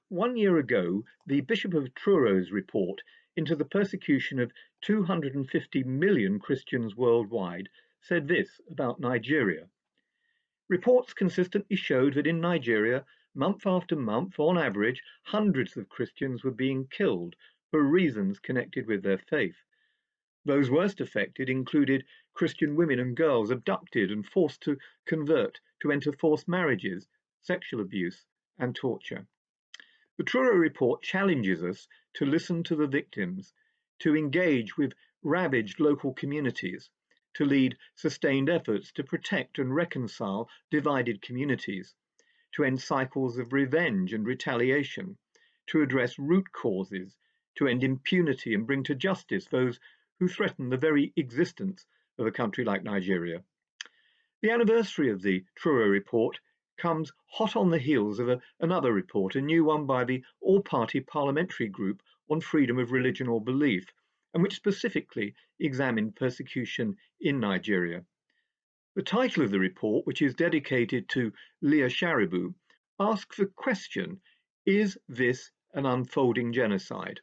1 year ago, the Bishop of Truro's report into the persecution of 250 million Christians worldwide said this about Nigeria. Reports consistently showed that in Nigeria, month after month, on average, hundreds of Christians were being killed for reasons connected with their faith. Those worst affected included Christian women and girls abducted and forced to convert, to enter forced marriages, sexual abuse, and torture. The Truro report challenges us to listen to the victims, to engage with ravaged local communities, to lead sustained efforts to protect and reconcile divided communities, to end cycles of revenge and retaliation, to address root causes, to end impunity and bring to justice those who threaten the very existence of a country like Nigeria. The anniversary of the Truro report comes hot on the heels of another report, a new one by the All-Party Parliamentary Group on Freedom of Religion or Belief, and which specifically examined persecution in Nigeria. The title of the report, which is dedicated to Leah Sharibu, asks the question, is this an unfolding genocide?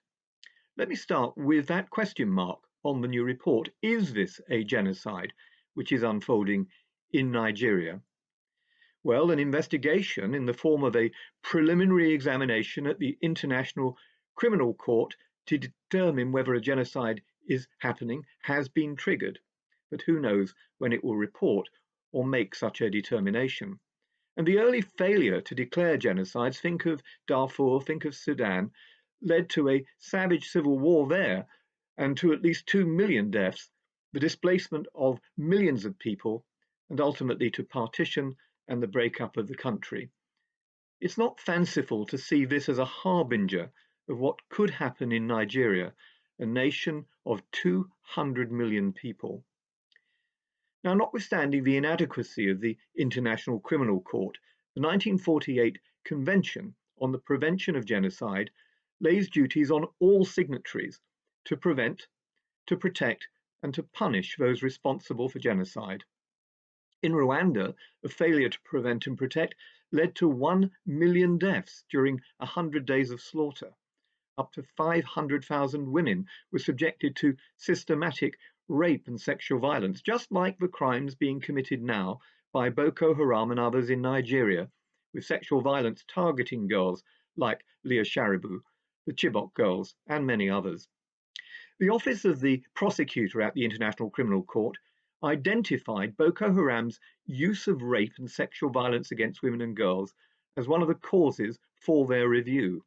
Let me start with that question mark on the new report. Is this a genocide which is unfolding in Nigeria? Well, an investigation in the form of a preliminary examination at the International Criminal Court to determine whether a genocide is happening has been triggered, but who knows when it will report or make such a determination. And the early failure to declare genocides, think of Darfur, think of Sudan, led to a savage civil war there and to at least 2 million deaths, the displacement of millions of people, and ultimately to partition and the breakup of the country. It's not fanciful to see this as a harbinger of what could happen in Nigeria, a nation of 200 million people. Now, notwithstanding the inadequacy of the International Criminal Court, the 1948 Convention on the Prevention of Genocide lays duties on all signatories to prevent, to protect, and to punish those responsible for genocide. In Rwanda, a failure to prevent and protect led to 1 million deaths during 100 days of slaughter. Up to 500,000 women were subjected to systematic rape and sexual violence, just like the crimes being committed now by Boko Haram and others in Nigeria, with sexual violence targeting girls like Leah Sharibu, the Chibok girls, and many others. The Office of the Prosecutor at the International Criminal Court identified Boko Haram's use of rape and sexual violence against women and girls as one of the causes for their review.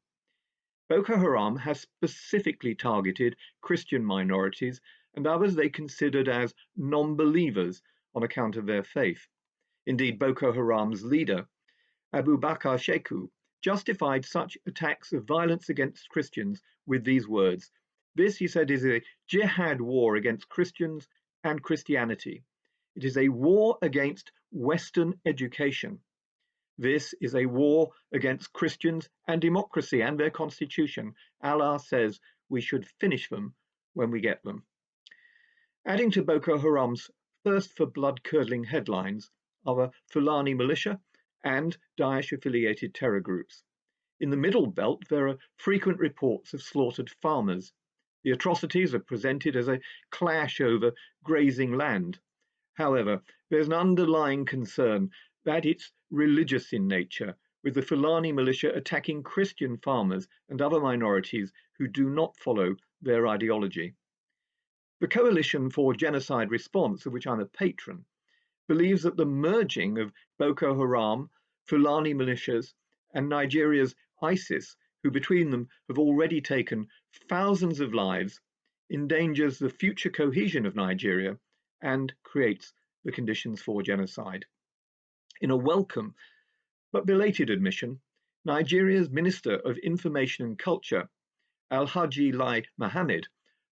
Boko Haram has specifically targeted Christian minorities and others they considered as non-believers on account of their faith. Indeed, Boko Haram's leader, Abu Bakr Sheku, justified such attacks of violence against Christians with these words. This, he said, is a jihad war against Christians and Christianity. It is a war against Western education. This is a war against Christians and democracy and their constitution. Allah says we should finish them when we get them. Adding to Boko Haram's thirst for blood-curdling headlines are the Fulani militia and Daesh-affiliated terror groups. In the Middle Belt, there are frequent reports of slaughtered farmers. The atrocities are presented as a clash over grazing land. However, there's an underlying concern that it's religious in nature, with the Fulani militia attacking Christian farmers and other minorities who do not follow their ideology. The Coalition for Genocide Response, of which I'm a patron, believes that the merging of Boko Haram, Fulani militias, and Nigeria's ISIS, who between them have already taken thousands of lives, endangers the future cohesion of Nigeria and creates the conditions for genocide. In a welcome but belated admission, Nigeria's Minister of Information and Culture, Alhaji Lai Mohammed,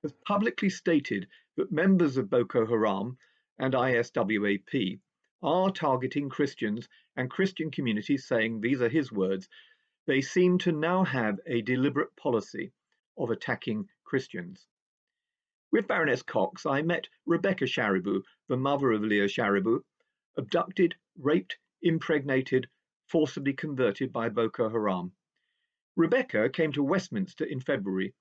has publicly stated that members of Boko Haram and ISWAP are targeting Christians and Christian communities, saying, these are his words, they seem to now have a deliberate policy of attacking Christians. With Baroness Cox, I met Rebecca Sharibu, the mother of Leah Sharibu, abducted, raped, impregnated, forcibly converted by Boko Haram. Rebecca came to Westminster in February.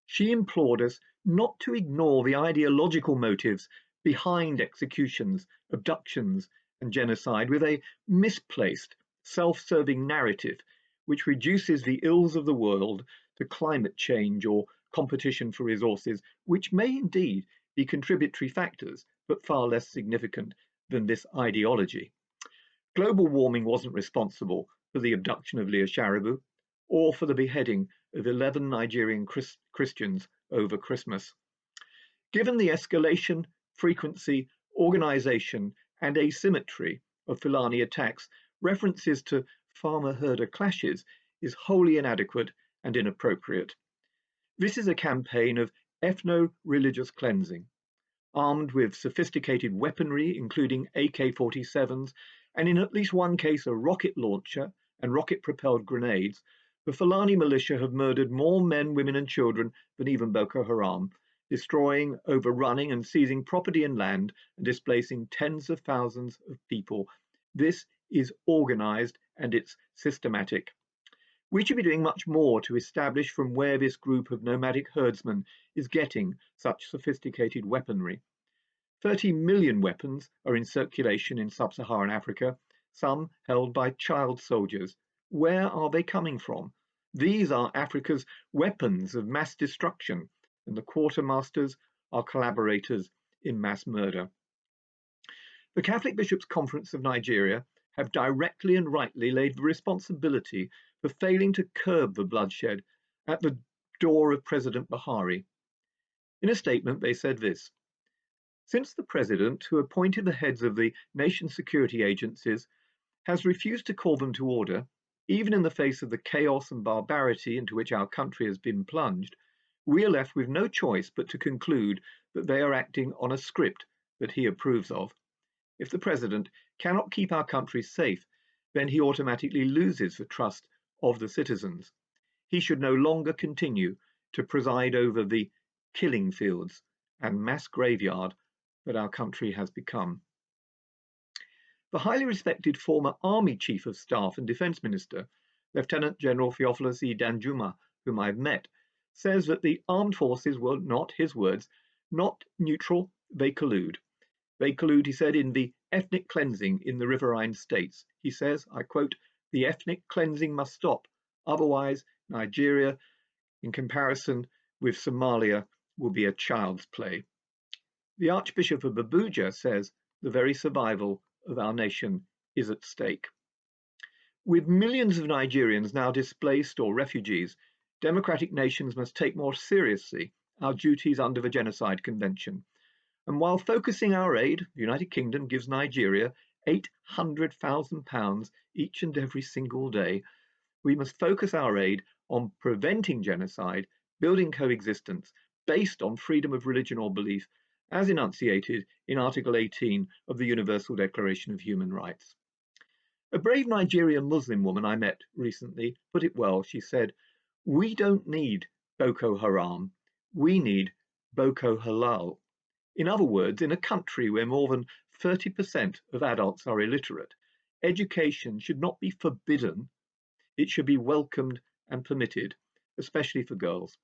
She implored us not to ignore the ideological motives behind executions, abductions, and genocide with a misplaced, self-serving narrative which reduces the ills of the world to climate change or competition for resources, which may indeed be contributory factors, but far less significant than this ideology. Global warming wasn't responsible for the abduction of Leah Sharibu or for the beheading of 11 Nigerian Christians over Christmas. Given the escalation, frequency, organisation, and asymmetry of Fulani attacks, references to farmer-herder clashes is wholly inadequate and inappropriate. This is a campaign of ethno-religious cleansing, armed with sophisticated weaponry, including AK-47s, and in at least one case a rocket launcher and rocket-propelled grenades. The Fulani militia have murdered more men, women, and children than even Boko Haram, destroying, overrunning, and seizing property and land and displacing tens of thousands of people. This is organized and it's systematic. We should be doing much more to establish from where this group of nomadic herdsmen is getting such sophisticated weaponry. 30 million weapons are in circulation in sub-Saharan Africa, some held by child soldiers. Where are they coming from? These are Africa's weapons of mass destruction, and the quartermasters are collaborators in mass murder. The Catholic Bishops' Conference of Nigeria have directly and rightly laid the responsibility for failing to curb the bloodshed at the door of President Buhari. In a statement, they said this: "Since the President, who appointed the heads of the nation's security agencies, has refused to call them to order, even in the face of the chaos and barbarity into which our country has been plunged, we are left with no choice but to conclude that they are acting on a script that he approves of. If the President cannot keep our country safe, then he automatically loses the trust of the citizens. He should no longer continue to preside over the killing fields and mass graveyard that our country has become." The highly respected former Army Chief of Staff and Defence Minister, Lieutenant General Theophilus E. Danjuma, whom I've met, says that the armed forces were not, his words, not neutral, they collude. They collude, he said, in the ethnic cleansing in the riverine states. He says, I quote, "The ethnic cleansing must stop, otherwise Nigeria, in comparison with Somalia, will be a child's play." The Archbishop of Abuja says the very survival of our nation is at stake. With millions of Nigerians now displaced or refugees, democratic nations must take more seriously our duties under the Genocide Convention. And while focusing our aid, the United Kingdom gives Nigeria £800,000 each and every single day, we must focus our aid on preventing genocide, building coexistence based on freedom of religion or belief, as enunciated in Article 18 of the Universal Declaration of Human Rights. A brave Nigerian Muslim woman I met recently put it well. She said, "We don't need Boko Haram, we need Boko Halal." In other words, in a country where more than 30% of adults are illiterate, education should not be forbidden, it should be welcomed and permitted, especially for girls.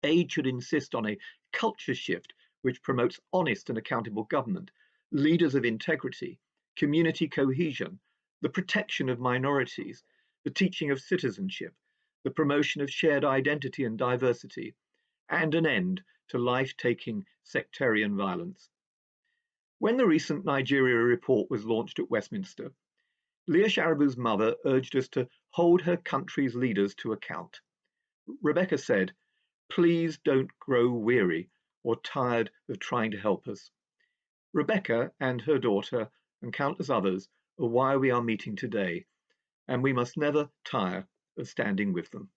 Aid should insist on a culture shift which promotes honest and accountable government, leaders of integrity, community cohesion, the protection of minorities, the teaching of citizenship, the promotion of shared identity and diversity, and an end to life-taking sectarian violence. When the recent Nigeria report was launched at Westminster, Leah Sharibu's mother urged us to hold her country's leaders to account. Rebecca said, "Please don't grow weary or tired of trying to help us." Rebecca and her daughter and countless others are why we are meeting today, and we must never tire of standing with them.